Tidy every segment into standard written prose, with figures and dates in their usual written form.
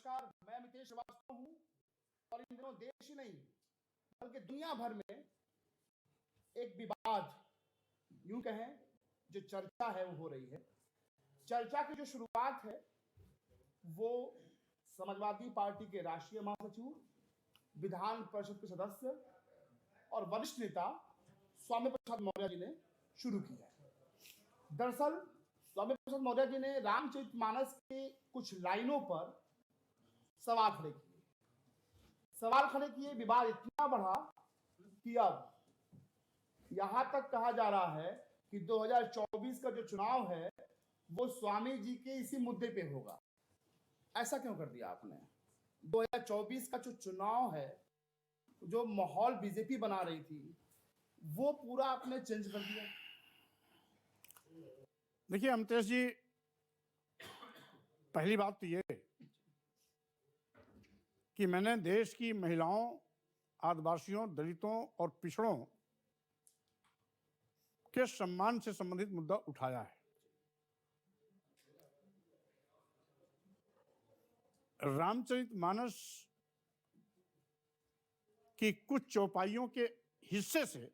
नमस्कार, मैं मितेश श्रीवास्तव हूं और इन दिनों देश ही नहीं बल्कि दुनिया भर में एक विवाद, यूं कहें, जो चर्चा है वो हो रही है। चर्चा की जो शुरुआत है वो समाजवादी पार्टी के राष्ट्रीय महासचिव, विधान परिषद के सदस्य और वरिष्ठ नेता स्वामी प्रसाद मौर्य जी ने शुरू की है। दरअसल स्वामी प्रसाद मौर्य जी ने रामचरितमानस के कुछ लाइनों पर सवाल खड़े किए। विवाद इतना बढ़ा कि अब यहां तक कहा जा रहा है कि 2024 का जो चुनाव है वो स्वामी जी के इसी मुद्दे पे होगा। ऐसा क्यों कर दिया आपने? 2024 का जो चुनाव है, जो माहौल बीजेपी बना रही थी, वो पूरा आपने चेंज कर दिया। देखिए अमतेश जी, पहली बात तो ये कि मैंने देश की महिलाओं, आदिवासियों, दलितों और पिछड़ों के सम्मान से संबंधित मुद्दा उठाया है। रामचरितमानस की कुछ चौपाइयों के हिस्से से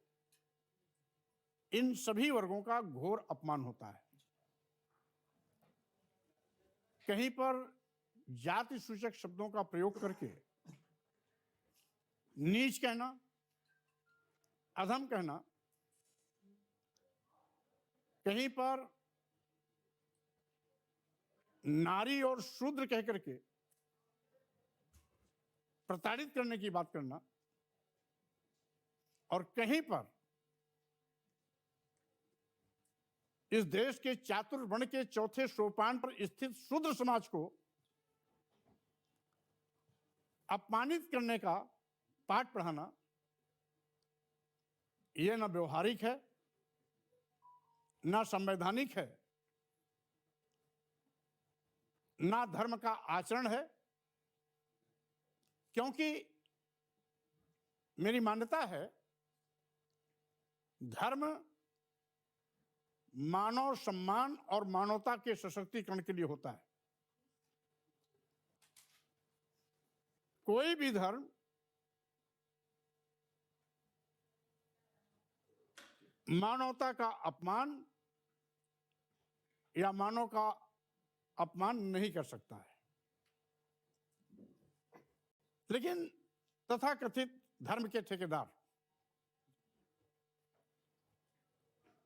इन सभी वर्गों का घोर अपमान होता है। कहीं पर जाति सूचक शब्दों का प्रयोग करके नीच कहना, अधम कहना, कहीं पर नारी और शूद्र कह करके प्रताड़ित करने की बात करना, और कहीं पर इस देश के चातुर्वर्ण के चौथे सोपान पर स्थित शूद्र समाज को अपमानित करने का पाठ पढ़ाना, यह न व्यवहारिक है, न संवैधानिक है, न धर्म का आचरण है। क्योंकि मेरी मान्यता है, धर्म मानव सम्मान और मानवता के सशक्तिकरण के लिए होता है। कोई भी धर्म मानवता का अपमान या मानव का अपमान नहीं कर सकता है। लेकिन तथाकथित धर्म के ठेकेदार,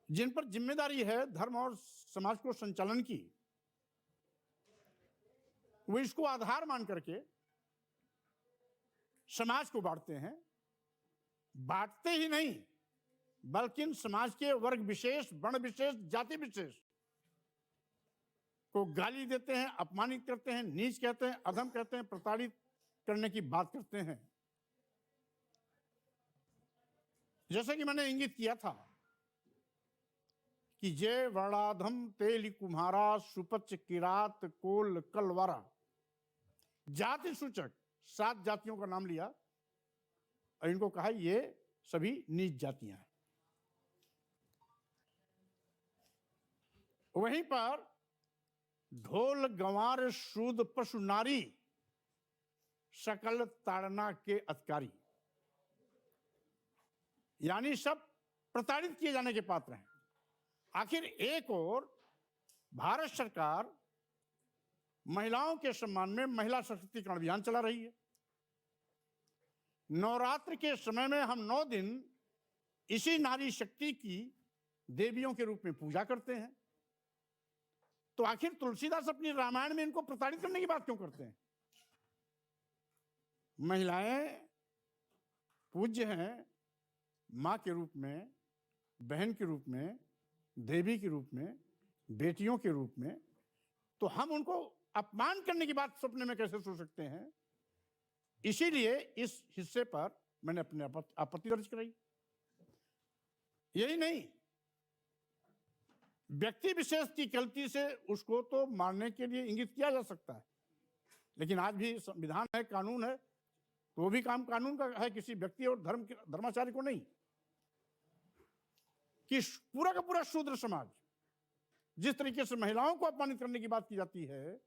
जिन पर जिम्मेदारी है धर्म और समाज को संचालन की, वो इसको आधार मान करके समाज को बांटते हैं। बांटते ही नहीं बल्कि समाज के वर्ग विशेष, वर्ण विशेष, जाति विशेष को गाली देते हैं, अपमानित करते हैं, नीच कहते हैं, अधम कहते हैं, प्रताड़ित करने की बात करते हैं। जैसे कि मैंने इंगित किया था कि जय वर्णाधम तेली कुम्हारा, सुपच किरात कोल कलवारा, जाति सूचक 7 जातियों का नाम लिया और इनको कहा ये सभी नीच जातियां हैं। वहीं पर ढोल गंवार शूद्र पशु नारी सकल ताड़ना के अधिकारी, यानी सब प्रताड़ित किए जाने के पात्र हैं। आखिर एक और भारत सरकार महिलाओं के सम्मान में महिला सशक्तिकरण अभियान चला रही है। नवरात्र के समय में हम 9 दिन इसी नारी शक्ति की देवियों के रूप में पूजा करते हैं। तो आखिर तुलसीदास अपनी रामायण में इनको प्रताड़ित करने की बात क्यों करते हैं? महिलाएं पूज्य हैं, मां के रूप में, बहन के रूप में, देवी के रूप में, बेटियों के रूप में, तो हम उनको अपमान करने की बात सपने में कैसे सोच सकते हैं? इसीलिए इस हिस्से पर मैंने अपने आपत्ति दर्ज कराई। यही नहीं, व्यक्ति विशेष की गलती से उसको तो मारने के लिए इंगित किया जा सकता है, लेकिन आज भी संविधान है, कानून है, तो वो भी काम कानून का है, किसी व्यक्ति और धर्माचार्य को नहीं। कि पूरा का पूरा शूद्र समाज जिस तरीके से महिलाओं को अपमानित करने की बात की जाती है,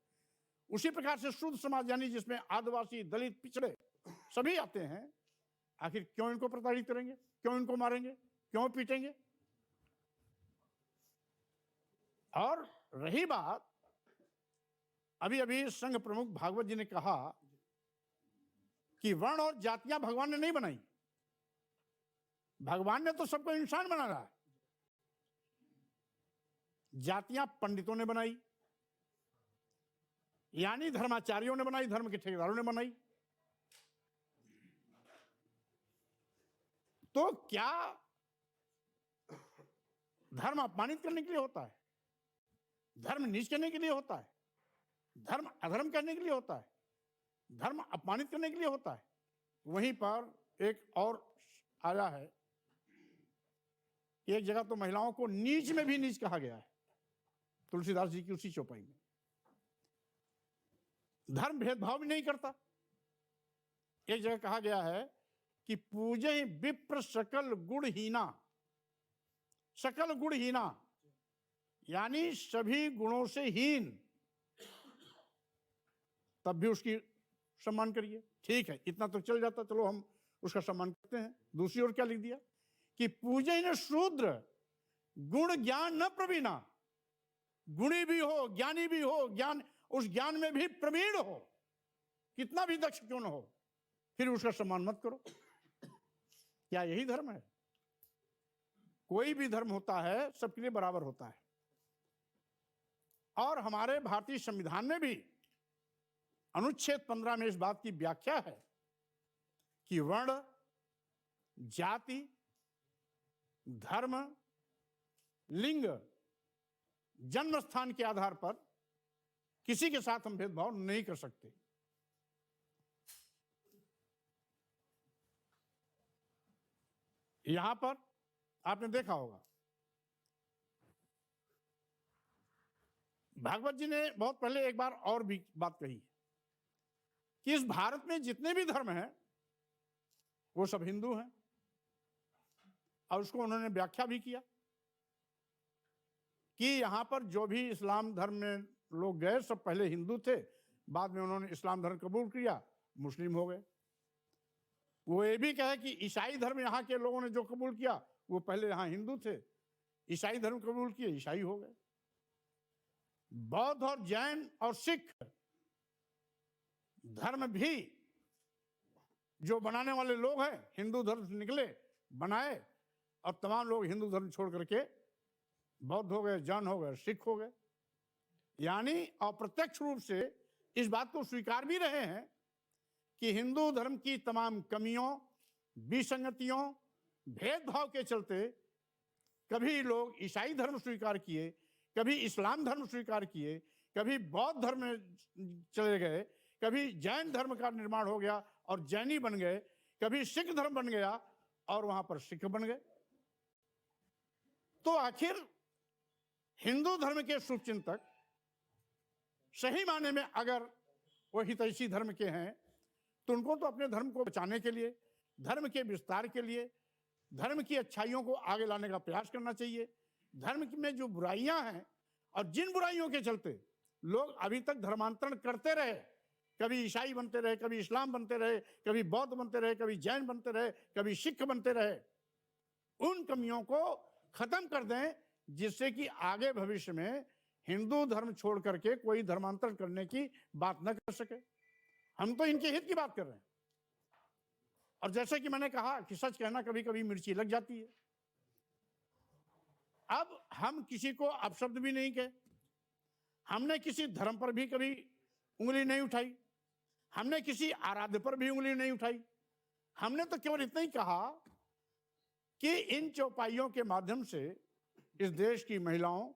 उसी प्रकार से शुद्ध समाज यानी जिसमें आदिवासी, दलित, पिछड़े सभी आते हैं। आखिर क्यों इनको प्रताड़ित करेंगे, क्यों इनको मारेंगे, क्यों पीटेंगे? और रही बात, अभी अभी संघ प्रमुख भागवत जी ने कहा कि वर्ण और जातियां भगवान ने नहीं बनाई, भगवान ने तो सबको इंसान बना रहा है। जातियां पंडितों ने बनाई, यानी धर्माचार्यों ने बनाई, धर्म के ठेकेदारों ने बनाई। तो क्या धर्म अपमानित करने के लिए होता है? धर्म नीच करने के लिए होता है? धर्म अधर्म करने के लिए होता है? धर्म अपमानित करने के लिए होता है? वहीं पर एक और आया है, एक जगह तो महिलाओं को नीच में भी नीच कहा गया है, तुलसीदास जी की उसी चौपाई में। धर्म भेदभाव भी नहीं करता। एक जगह कहा गया है कि पूजे विप्र सकल गुणहीना, सकल गुणहीना यानी सभी गुणों से हीन, तब भी उसकी सम्मान करिए। ठीक है, इतना तो चल जाता, चलो हम उसका सम्मान करते हैं। दूसरी ओर क्या लिख दिया कि पूजे न शूद्र गुण ज्ञान न प्रवीणा, गुणी भी हो, ज्ञानी भी हो, ज्ञान उस ज्ञान में भी प्रवीण हो, कितना भी दक्ष क्यों न हो, फिर उसका सम्मान मत करो। क्या यही धर्म है? कोई भी धर्म होता है सबके लिए बराबर होता है। और हमारे भारतीय संविधान में भी अनुच्छेद 15 में इस बात की व्याख्या है कि वर्ण, जाति, धर्म, लिंग, जन्म स्थान के आधार पर किसी के साथ हम भेदभाव नहीं कर सकते। यहां पर आपने देखा होगा, भागवत जी ने बहुत पहले एक बार और भी बात कही कि इस भारत में जितने भी धर्म हैं वो सब हिंदू हैं, और उसको उन्होंने व्याख्या भी किया कि यहां पर जो भी इस्लाम धर्म में लोग गए सब पहले हिंदू थे, बाद में उन्होंने इस्लाम धर्म कबूल किया, मुस्लिम हो गए। वो ये भी कहे कि ईसाई धर्म यहाँ के लोगों ने जो कबूल किया वो पहले यहाँ हिंदू थे, ईसाई धर्म कबूल किए, ईसाई हो गए। बौद्ध और जैन और सिख धर्म भी जो बनाने वाले लोग हैं हिंदू धर्म से निकले, बनाए, और तमाम लोग हिंदू धर्म छोड़ करके बौद्ध हो गए, जैन हो गए, सिख हो गए। यानी अप्रत्यक्ष रूप से इस बात को स्वीकार भी रहे हैं कि हिंदू धर्म की तमाम कमियों, विसंगतियों, भेदभाव के चलते कभी लोग ईसाई धर्म स्वीकार किए, कभी इस्लाम धर्म स्वीकार किए, कभी बौद्ध धर्म में चले गए, कभी जैन धर्म का निर्माण हो गया और जैनी बन गए, कभी सिख धर्म बन गया और वहां पर सिख बन गए। तो आखिर हिंदू धर्म के शुभचिंतक सही माने में अगर वो हितैषी धर्म के हैं तो उनको तो अपने धर्म को बचाने के लिए, धर्म के विस्तार के लिए, धर्म की अच्छाइयों को आगे लाने का प्रयास करना चाहिए। धर्म में जो बुराइयां हैं और जिन बुराइयों के चलते लोग अभी तक धर्मांतरण करते रहे, कभी ईसाई बनते रहे, कभी इस्लाम बनते रहे, कभी बौद्ध बनते रहे, कभी जैन बनते रहे, कभी सिख बनते रहे, उन कमियों को खत्म कर दें जिससे कि आगे भविष्य में हिंदू धर्म छोड़ करके कोई धर्मांतरण करने की बात न कर सके। हम तो इनके हित की बात कर रहे हैं। और जैसे कि मैंने कहा कि सच कहना कभी कभी मिर्ची लग जाती है। अब हम किसी को अपशब्द भी नहीं कहे, हमने किसी धर्म पर भी कभी उंगली नहीं उठाई, हमने किसी आराध्य पर भी उंगली नहीं उठाई। हमने तो केवल इतना ही कहा कि इन चौपाइयों के माध्यम से इस देश की महिलाओं,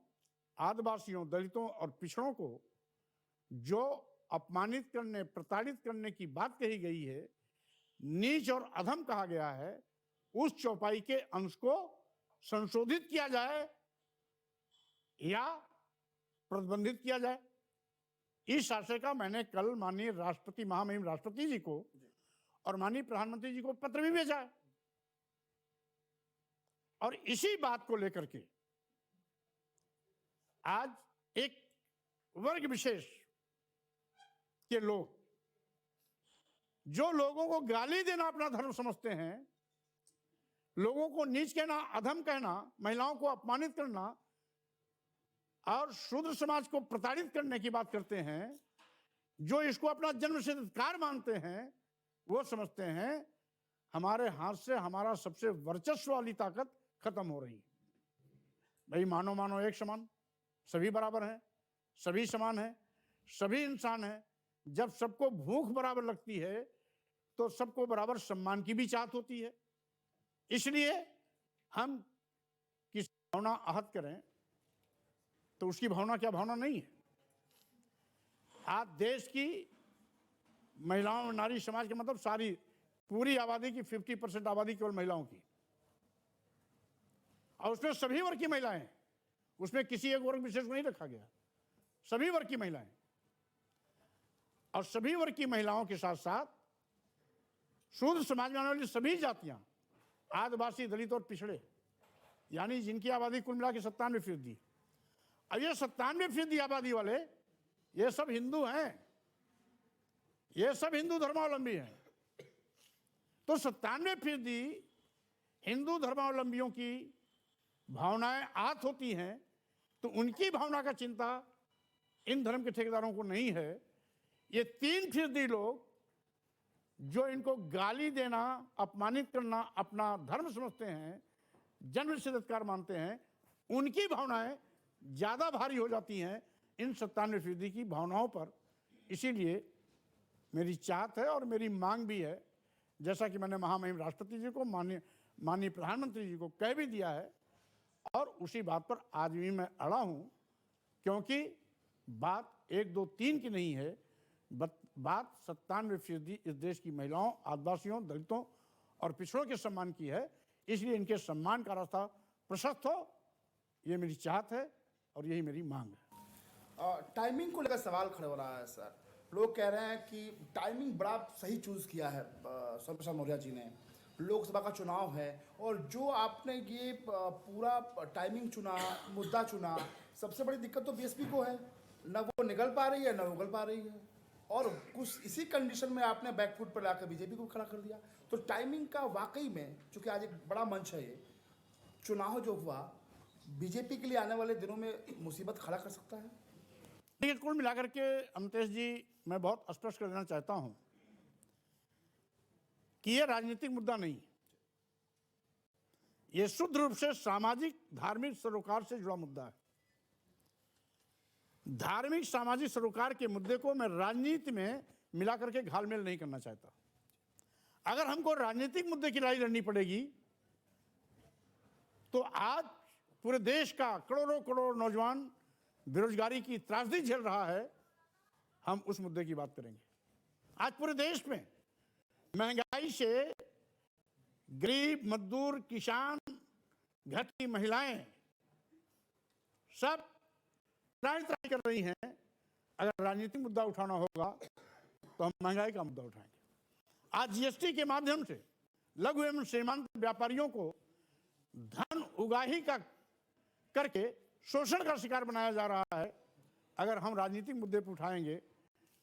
आदिवासियों, दलितों और पिछड़ों को जो अपमानित करने, प्रताड़ित करने की बात कही गई है, नीच और अधम कहा गया है, उस चौपाई के अंश को संशोधित किया जाए या प्रतिबंधित किया जाए। इस आशय का मैंने कल माननीय राष्ट्रपति, महामहिम राष्ट्रपति जी को और माननीय प्रधानमंत्री जी को पत्र भी भेजा है। और इसी बात को लेकर के आज एक वर्ग विशेष के लोग जो लोगों को गाली देना अपना धर्म समझते हैं, लोगों को नीच कहना, अधम कहना, महिलाओं को अपमानित करना और शूद्र समाज को प्रताड़ित करने की बात करते हैं, जो इसको अपना जन्मसिद्ध अधिकार मानते हैं, वो समझते हैं हमारे हाथ से हमारा सबसे वर्चस्व वाली ताकत खत्म हो रही है। भाई मानो एक समान, सभी बराबर हैं, सभी समान हैं, सभी इंसान हैं। जब सबको भूख बराबर लगती है तो सबको बराबर सम्मान की भी चाहत होती है। इसलिए हम किसी भावना आहत करें तो उसकी भावना क्या भावना नहीं है। आज देश की महिलाओं और नारी समाज के मतलब सारी पूरी आबादी की 50% आबादी केवल महिलाओं की, और उसमें सभी वर्ग की महिलाएं हैं, उसमें किसी एक वर्ग विशेष को नहीं रखा गया, सभी वर्ग की महिलाएं। और सभी वर्ग की महिलाओं के साथ साथ शूद्र समाज में आने वाली सभी जातियां, आदिवासी, दलित और पिछड़े, यानी जिनकी आबादी कुल मिला के 97%। अब ये 97% आबादी वाले ये सब हिंदू हैं, ये सब हिंदू धर्मावलंबी हैं। तो 97% हिंदू धर्मावलंबियों की भावनाएं आहत होती हैं, तो उनकी भावना का चिंता इन धर्म के ठेकेदारों को नहीं है। ये 3% लोग जो इनको गाली देना, अपमानित करना अपना धर्म समझते हैं, जन्मसिद्ध अधिकार मानते हैं, उनकी भावनाएं ज्यादा भारी हो जाती हैं इन 97% की भावनाओं पर। इसीलिए मेरी चाहत है और मेरी मांग भी है, जैसा कि मैंने महामहिम राष्ट्रपति जी को, माननीय प्रधानमंत्री जी को कह भी दिया है, और उसी बात पर आज भी मैं अड़ा हूं, क्योंकि बात 1, 2, 3 की नहीं है, बात 97% इस देश की महिलाओं, आदिवासियों, दलितों और पिछड़ों के सम्मान की है। इसलिए इनके सम्मान का रास्ता प्रशस्त हो, ये मेरी चाहत है और यही मेरी मांग है। टाइमिंग को लेकर सवाल खड़े हो रहा है सर। लोग कह रहे हैं कि टाइमिंग बड़ा सही चूज किया है सर्व प्रसाद मौर्य जी ने। लोकसभा का चुनाव है और जो आपने ये पूरा टाइमिंग चुना, मुद्दा चुना, सबसे बड़ी दिक्कत तो बीएसपी को है, न वो निकल पा रही है न उगल पा रही है, और कुछ इसी कंडीशन में आपने बैकफुट पर लाकर बीजेपी को खड़ा कर दिया। तो टाइमिंग का वाकई में, चूंकि आज एक बड़ा मंच है, ये चुनाव जो हुआ बीजेपी के लिए आने वाले दिनों में मुसीबत खड़ा कर सकता है। देखिए, कुल मिलाकर के अमतेश जी, मैं बहुत स्पष्ट कर देना चाहता हूं कि यह राजनीतिक मुद्दा नहीं, यह शुद्ध रूप से सामाजिक, धार्मिक सरोकार से जुड़ा मुद्दा है। धार्मिक, सामाजिक सरोकार के मुद्दे को मैं राजनीति में मिलाकर के घालमेल नहीं करना चाहता। अगर हमको राजनीतिक मुद्दे की लड़ाई लड़नी पड़ेगी तो आज पूरे देश का करोड़ों करोड़ नौजवान बेरोजगारी की त्रासदी झेल रहा है, हम उस मुद्दे की बात करेंगे। आज पूरे देश में महंगाई से गरीब, मजदूर, किसान, घर की महिलाएं सब त्राही कर रही हैं। अगर राजनीतिक मुद्दा उठाना होगा तो हम महंगाई का मुद्दा उठाएंगे। आज जीएसटी के माध्यम से लघु एवं सीमांत व्यापारियों को धन उगाही का करके शोषण का शिकार बनाया जा रहा है। अगर हम राजनीतिक मुद्दे पर उठाएंगे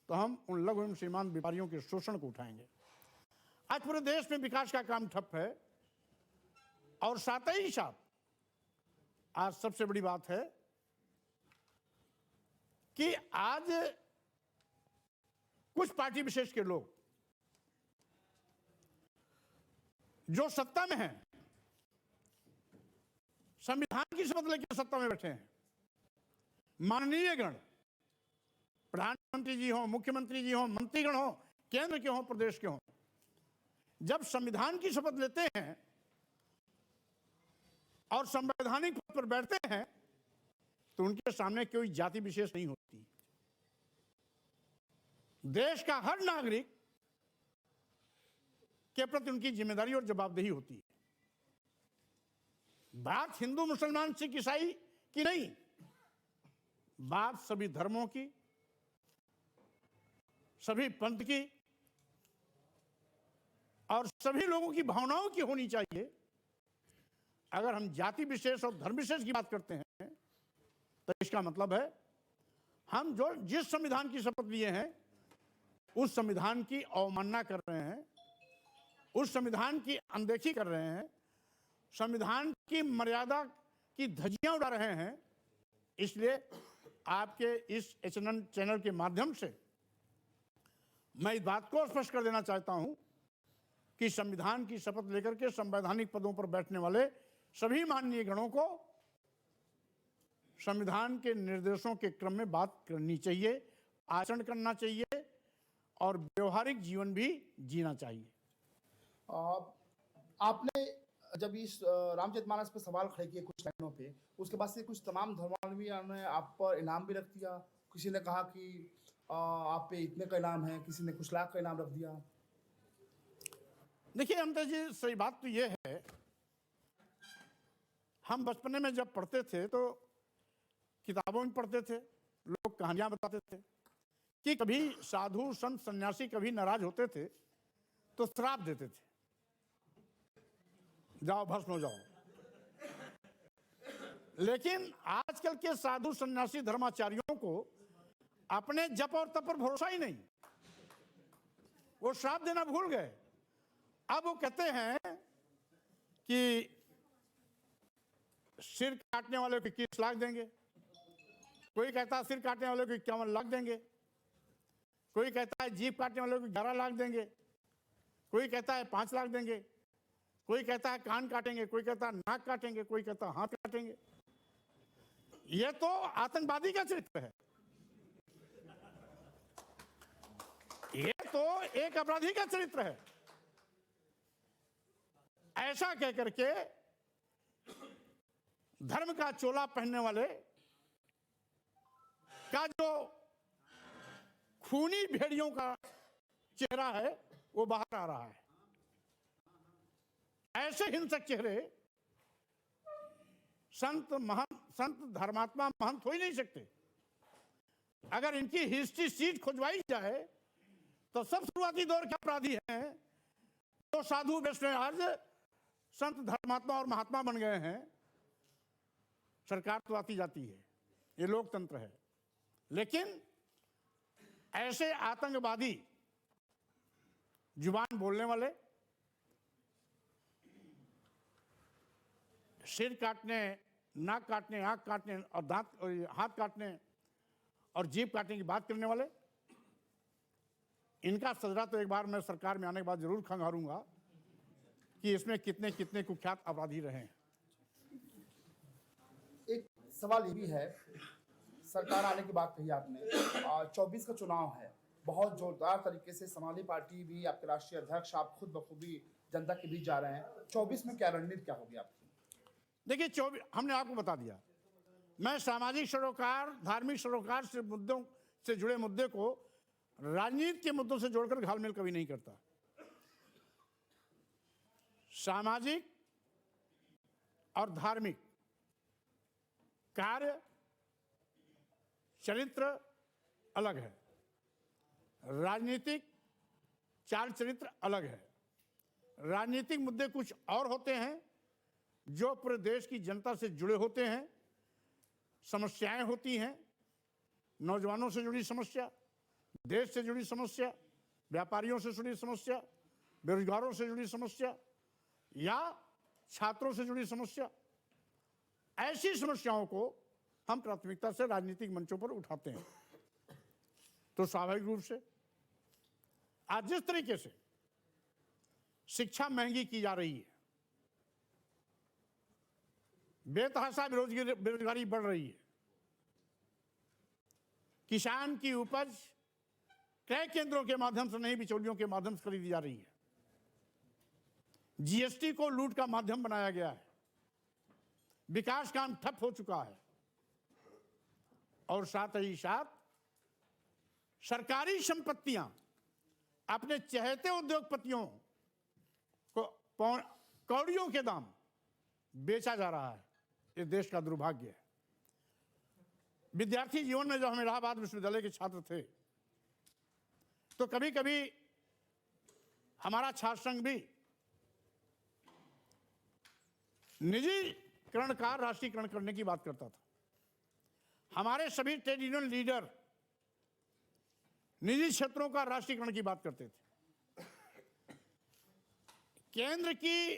तो हम उन लघु एवं सीमांत व्यापारियों के शोषण को उठाएंगे। आज पूरे देश में विकास का काम ठप है, और साथ ही साथ आज सबसे बड़ी बात है कि आज कुछ पार्टी विशेष के लोग जो सत्ता में हैं, संविधान की शपथ लेकर सत्ता में बैठे हैं, माननीय गण, प्रधानमंत्री जी हो, मुख्यमंत्री जी हो, मंत्रीगण हो, केंद्र के हो, प्रदेश के हो, जब संविधान की शपथ लेते हैं और संवैधानिक पद पर बैठते हैं तो उनके सामने कोई जाति विशेष नहीं होती। देश का हर नागरिक के प्रति उनकी जिम्मेदारी और जवाबदेही होती है। बात हिंदू, मुसलमान, सिख, ईसाई की नहीं, बात सभी धर्मों की, सभी पंथ की और सभी लोगों की भावनाओं की होनी चाहिए। अगर हम जाति विशेष और धर्म विशेष की बात करते हैं तो इसका मतलब है हम जो जिस संविधान की शपथ लिए हैं उस संविधान की अवमानना कर रहे हैं, उस संविधान की अनदेखी कर रहे हैं, संविधान की मर्यादा की धज्जियां उड़ा रहे हैं। इसलिए आपके इस एचएनएन चैनल के माध्यम से मैं इस बात को स्पष्ट कर देना चाहता हूं कि संविधान की शपथ लेकर के संवैधानिक पदों पर बैठने वाले सभी माननीय गणों को संविधान के निर्देशों के क्रम में बात करनी चाहिए, आचरण करना चाहिए और व्यवहारिक जीवन भी जीना चाहिए। आपने जब इस रामचरितमानस पे सवाल खड़े किए कुछ लाइनों पे, उसके बाद से कुछ तमाम धर्मावलंबियों ने आप पर इनाम भी रख दिया। किसी ने कहा कि आप पे इतने का इनाम है, किसी ने कुछ लाख का इनाम रख दिया। देखिए अमता जी, सही बात तो ये है, हम बचपने में जब पढ़ते थे तो किताबों में पढ़ते थे, लोग कहानियां बताते थे कि कभी साधु संत सन्यासी कभी नाराज होते थे तो श्राप देते थे, जाओ भस्म हो जाओ। लेकिन आजकल के साधु सन्यासी धर्माचार्यों को अपने जप और तप पर भरोसा ही नहीं, वो श्राप देना भूल गए। अब वो कहते हैं कि सिर काटने वाले को 21 लाख देंगे, कोई कहता है सिर काटने वाले को 51 लाख देंगे, कोई कहता है जीभ काटने वाले को 11 लाख देंगे, कोई कहता है 5 लाख देंगे, कोई कहता है कान काटेंगे, कोई कहता है नाक काटेंगे, कोई कहता है हाथ काटेंगे। यह तो आतंकवादी का चरित्र है, यह तो एक अपराधी का चरित्र है। ऐसा कहकर के धर्म का चोला पहनने वाले का जो खूनी भेड़ियों का चेहरा है वो बाहर आ रहा है। ऐसे हिंसक चेहरे संत धर्मात्मा महंत हो ही नहीं सकते। अगर इनकी हिस्ट्री सीट खुजवाई जाए तो सब शुरुआती दौर के अपराधी हैं तो साधु वैष्णव आज संत धर्मात्मा और महात्मा बन गए हैं। सरकार तो आती जाती है, ये लोकतंत्र है, लेकिन ऐसे आतंकवादी जुबान बोलने वाले, सिर काटने, नाक काटने, आंख काटने और दांत और हाथ काटने और जीभ काटने की बात करने वाले, इनका सजरा तो एक बार मैं सरकार में आने के बाद जरूर खंगारूंगा कि इसमें कितने कितने कुख्यात अपराधी रहे हैं। एक सवाल ये भी है, सरकार आने की बात कही आपने, 24 का चुनाव है, बहुत जोरदार तरीके से समाजवादी पार्टी भी, आपके राष्ट्रीय अध्यक्ष, आप खुद बखूबी जनता के बीच जा रहे हैं। 24 में क्या रणनीति क्या होगी आपकी? देखिए 24 हमने आपको बता दिया, मैं सामाजिक सरोकार, धार्मिक सरोकार से मुद्दों से जुड़े मुद्दे को राजनीति के मुद्दों से जोड़कर घालमेल कभी नहीं करता। सामाजिक और धार्मिक कार्य चरित्र अलग है, राजनीतिक चाल चरित्र अलग है। राजनीतिक मुद्दे कुछ और होते हैं जो पूरे देश की जनता से जुड़े होते हैं, समस्याएं होती हैं, नौजवानों से जुड़ी समस्या, देश से जुड़ी समस्या, व्यापारियों से जुड़ी समस्या, बेरोजगारों से जुड़ी समस्या या छात्रों से जुड़ी समस्या। ऐसी समस्याओं को हम प्राथमिकता से राजनीतिक मंचों पर उठाते हैं। तो स्वाभाविक रूप से आज जिस तरीके से शिक्षा महंगी की जा रही है, बेतहाशा बेरोजगारी बढ़ रही है, किसान की उपज क्रय केंद्रों के माध्यम से नहीं बिचौलियों के माध्यम से खरीदी जा रही है, जीएसटी को लूट का माध्यम बनाया गया है, विकास काम ठप हो चुका है और साथ ही साथ सरकारी संपत्तियां अपने चहेते उद्योगपतियों को कौड़ियों के दाम बेचा जा रहा है। ये देश का दुर्भाग्य है। विद्यार्थी जीवन में जब हम इलाहाबाद विश्वविद्यालय के छात्र थे तो कभी कभी हमारा छात्र संघ भी निजीकरण का राष्ट्रीयकरण करने की बात करता था। हमारे सभी ट्रेड यूनियन लीडर निजी क्षेत्रों का राष्ट्रीयकरण की बात करते थे। केंद्र की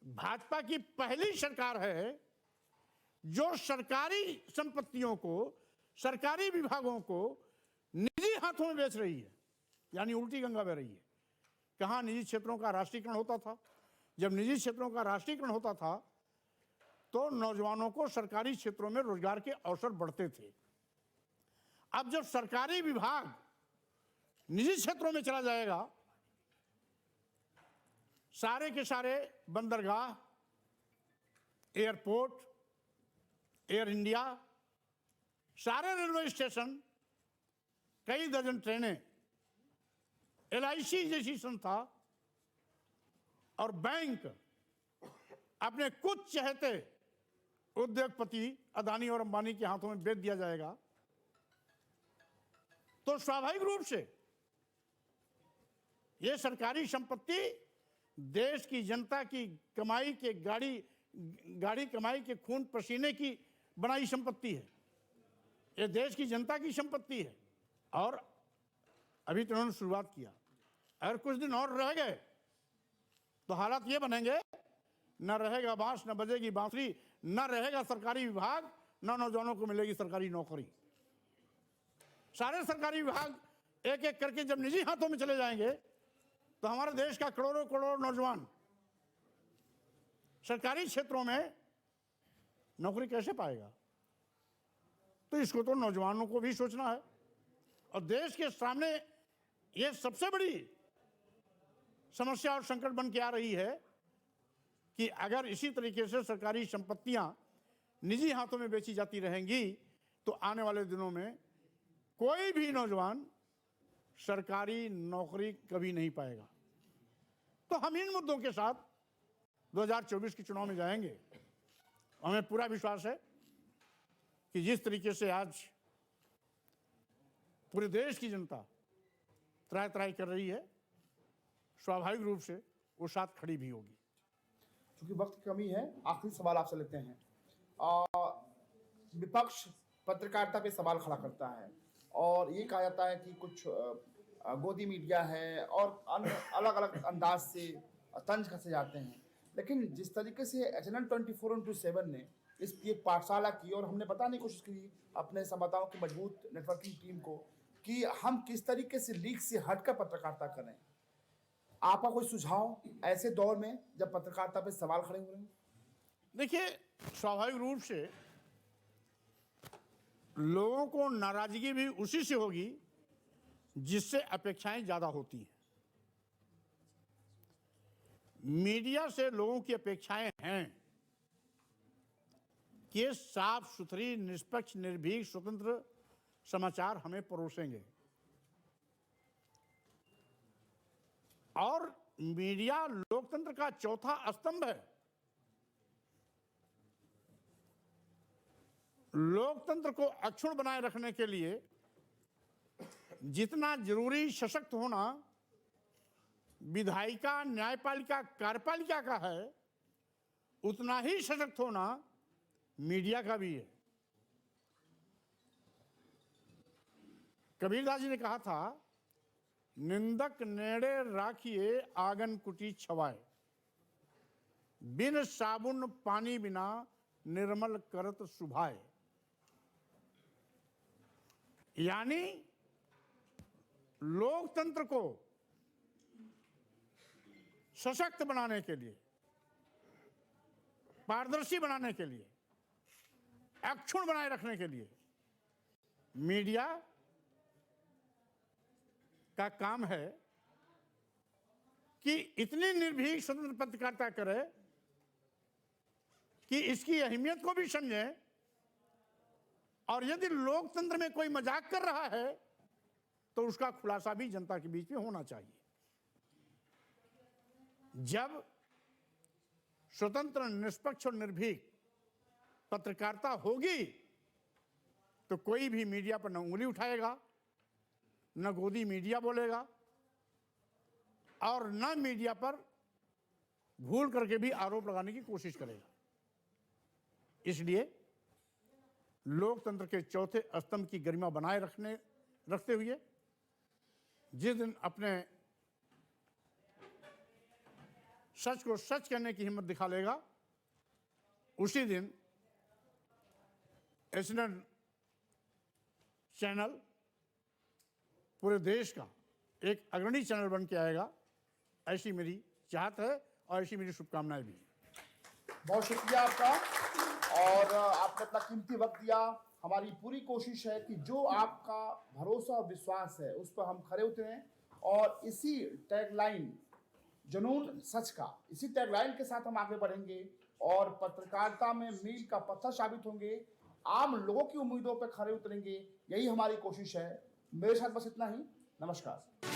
भाजपा की पहली सरकार है जो सरकारी संपत्तियों को, सरकारी विभागों को निजी हाथों में बेच रही है, यानी उल्टी गंगा बह रही है। कहाँ निजी क्षेत्रों का राष्ट्रीयकरण होता था? जब निजी क्षेत्रों का राष्ट्रीयकरण होता था तो नौजवानों को सरकारी क्षेत्रों में रोजगार के अवसर बढ़ते थे। अब जब सरकारी विभाग निजी क्षेत्रों में चला जाएगा, सारे के सारे बंदरगाह, एयरपोर्ट, एयर इंडिया, सारे रेलवे स्टेशन, कई दर्जन ट्रेनें, LIC जैसी संस्था और बैंक अपने कुछ चहेते उद्योगपति अदानी और अंबानी के हाथों में बेच दिया जाएगा, तो स्वाभाविक रूप से ये सरकारी संपत्ति देश की जनता की कमाई के गाड़ी कमाई के खून पसीने की बनाई संपत्ति है। ये देश की जनता की संपत्ति है। और अभी तो उन्होंने शुरुआत किया, अगर कुछ दिन और रह गए तो हालात ये बनेंगे, न रहेगा बांस, न बजेगी बांसुरी, न रहेगा सरकारी विभाग, न नौजवानों को मिलेगी सरकारी नौकरी। सारे सरकारी विभाग एक एक करके जब निजी हाथों में चले जाएंगे तो हमारे देश का करोड़ों करोड़ नौजवान सरकारी क्षेत्रों में नौकरी कैसे पाएगा? तो इसको तो नौजवानों को भी सोचना है। और देश के सामने ये सबसे बड़ी समस्या और संकट बन के आ रही है कि अगर इसी तरीके से सरकारी संपत्तियां निजी हाथों में बेची जाती रहेंगी तो आने वाले दिनों में कोई भी नौजवान सरकारी नौकरी कभी नहीं पाएगा। तो हम इन मुद्दों के साथ 2024 के चुनाव में जाएंगे। हमें पूरा विश्वास है कि जिस तरीके से आज पूरे देश की जनता त्राय त्राय कर रही है, स्वाभाविक रूप से वो साथ खड़ी भी होगी। क्योंकि वक्त की कमी है, आखिरी सवाल आपसे लेते हैं। विपक्ष पत्रकारिता पे सवाल खड़ा करता है और ये कहा जाता है कि कुछ गोदी मीडिया है और अन्य अलग अलग अंदाज से तंज कसे जाते हैं। लेकिन जिस तरीके से HNN 24/7 ने इसकी एक पाठशाला की और हमने बताने की कोशिश की अपने संवाददाताओं की मजबूत नेटवर्किंग टीम को कि हम किस तरीके से लीक से हटकर पत्रकारिता करें, आपका कोई सुझाव ऐसे दौर में जब पत्रकारिता पे सवाल खड़े हो रहे हैं? देखिए, स्वाभाविक रूप से लोगों को नाराजगी भी उसी से होगी जिससे अपेक्षाएं ज्यादा होती हैं। मीडिया से लोगों की अपेक्षाएं हैं कि साफ सुथरी, निष्पक्ष, निर्भीक, स्वतंत्र समाचार हमें परोसेंगे। और मीडिया लोकतंत्र का चौथा स्तंभ है। लोकतंत्र को अक्षुण्ण बनाए रखने के लिए जितना जरूरी सशक्त होना विधायिका, न्यायपालिका, कार्यपालिका का है, उतना ही सशक्त होना मीडिया का भी है। कबीरदास जी ने कहा था, निंदक नेड़े राखिए आंगन कुटी छवाए, बिन साबुन पानी बिना निर्मल करत सुभाए। यानी लोकतंत्र को सशक्त बनाने के लिए, पारदर्शी बनाने के लिए, अक्षुण्ण बनाए रखने के लिए मीडिया का काम है कि इतनी निर्भीक स्वतंत्र पत्रकारिता करे कि इसकी अहमियत को भी समझे, और यदि लोकतंत्र में कोई मजाक कर रहा है तो उसका खुलासा भी जनता के बीच में होना चाहिए। जब स्वतंत्र, निष्पक्ष और निर्भीक पत्रकारिता होगी तो कोई भी मीडिया पर न उंगली उठाएगा, न गोदी मीडिया बोलेगा, और न मीडिया पर भूल करके भी आरोप लगाने की कोशिश करेगा। इसलिए लोकतंत्र के चौथे स्तंभ की गरिमा बनाए रखते हुए जिस दिन अपने सच को सच कहने की हिम्मत दिखा लेगा, उसी दिन एसएन चैनल पूरे देश का एक अग्रणी चैनल बन के आएगा। ऐसी मेरी चाहत है और ऐसी मेरी शुभकामनाएं भी हैं। बहुत शुक्रिया आपका, और आपने अपना कीमती वक्त दिया। हमारी पूरी कोशिश है कि जो आपका भरोसा और विश्वास है उस पर हम खरे उतरें, और इसी टैगलाइन जुनून सच का, इसी टैगलाइन के साथ हम आगे बढ़ेंगे और पत्रकारिता में मील का पत्थर साबित होंगे, आम लोगों की उम्मीदों पर खरे उतरेंगे। यही हमारी कोशिश है। मेरे साथ बस इतना ही। नमस्कार।